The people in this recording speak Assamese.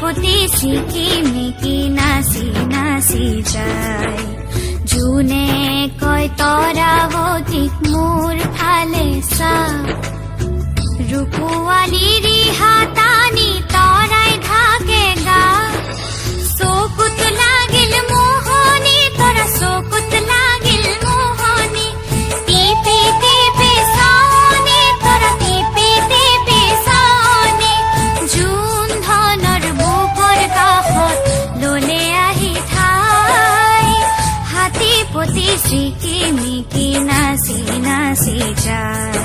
পতি ছিকিমিকি নাচি নাচি যায় জোনে কয় তৰাৱতীক মোৰ ফালে চা ৰূপৱালী ৰিহা টানি তৰাই ঢাকে গা চকুত লাগিল মোহনী তৰা চকুত লাগিল মোহনী টিপি টিপি চাৱনী তৰা টিপি টিপি চাৱনী জোন ধনৰ বুকৰ কাষত ললে আহি ঠাই হাতী পতি ছিকিমিকি নাচি নাচি যায়।